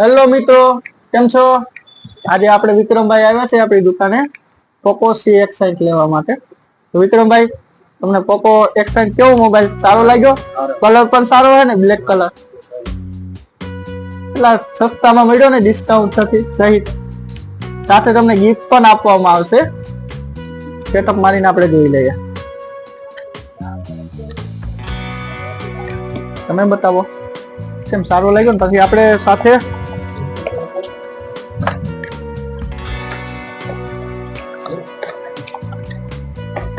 Hello મિત્રો, કેમ છો? આજે આપણે વિક્રમભાઈ આવ્યા છે આપણી દુકાને પોકો C61 લેવા માટે. તો વિક્રમભાઈ, તમને પોકો X60 કેવો મોબાઈલ સારો લાગ્યો? કલર પણ સારો છે ને, બ્લેક કલર. એટલા સસ્તામાં મળ્યો ને, ડિસ્કાઉન્ટ સહિત. સાથે તમને ગિફ્ટ પણ આપવામાં આવશે. સેટઅપ મારીને આપણે જોઈ લઈએ. તમે બતાવો કેમ સારો લાગ્યો ને પછી આપણે સાથે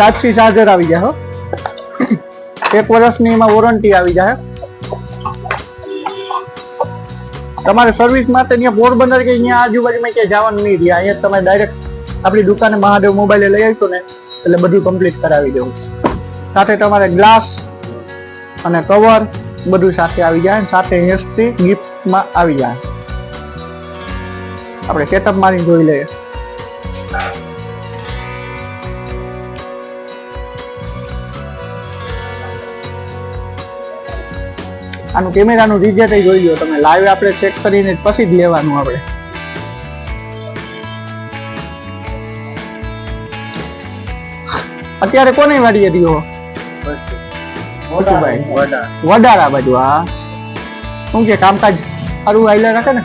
ટાઈપ-સી ચાર્જર આવી જાય હો. 1 વર્ષની એમાં વોરંટી આવી જાય. તમારે સર્વિસ માટે અહીંયા પોરબંદર કે અહીંયા આજુબાજુમાં ક્યાંય જવાનું નહીં રહે. અહીંયા તમે ડાયરેક્ટ આપણી દુકાને મહાદેવ મોબાઈલે લઈ આવશો ને એટલે બધું કમ્પ્લીટ કરાવી દેવું. સાથે તમારે ગ્લાસ અને કવર બધું સાથે આવી જાય. સાથે હેસ્ટી ગિફ્ટમાં આવી જાય. આપણે સેટઅપ મારીને જોઈ લઈએ. આનું કેમેરાનું રિઝલ્ટ જોઈ લો તમે. લાઈવ આપણે ચેક કરીને પછી જ લેવાનું. આપણે અત્યારે કોની વાડીએ દીધો? વડારા બાજુ. હા, શું કે કામકાજ સારું આયલા રાખે ને?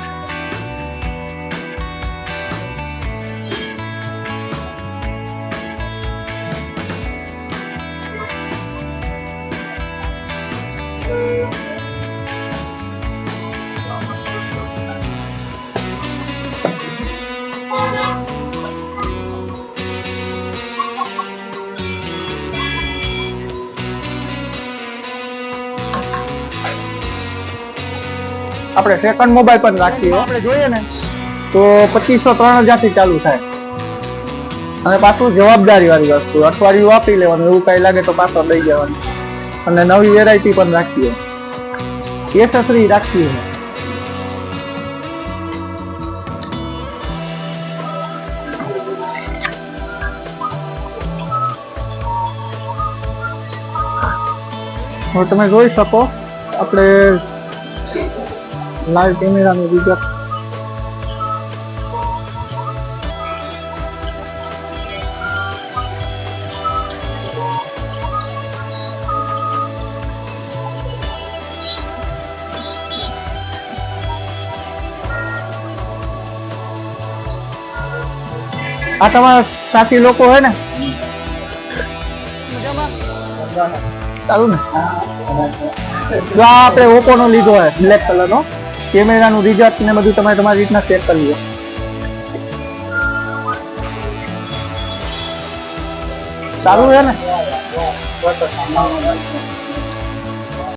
આપણે સેકન્ડ મોબાઈલ પણ રાખીએ. આપણે જોઈએ ને તો 2503 થી ચાલુ થાય. અને પાછું જવાબદારી વાળી વસ્તુ, અઠવાડિયું વાપરી લેવાનું. એવું કઈ લાગે તો પાછો લઈ જવાનું. અને નવી વેરાયટી પણ રાખીએ, એસેસરી રાખીએ. હવે તમે જોઈ શકો આપણે લાઈવ કેમેરાનું વિગત. આ તમારા સાથી લોકો હોય ને? સારું ને? જો આપણે ઓપ્પો નો લીધો હોય બ્લેક કલર નો. કેમેરાનું રિઝલ્ટ ને બધું તમે તમારી રીતના ચેક કરી લો. સારું છે ને?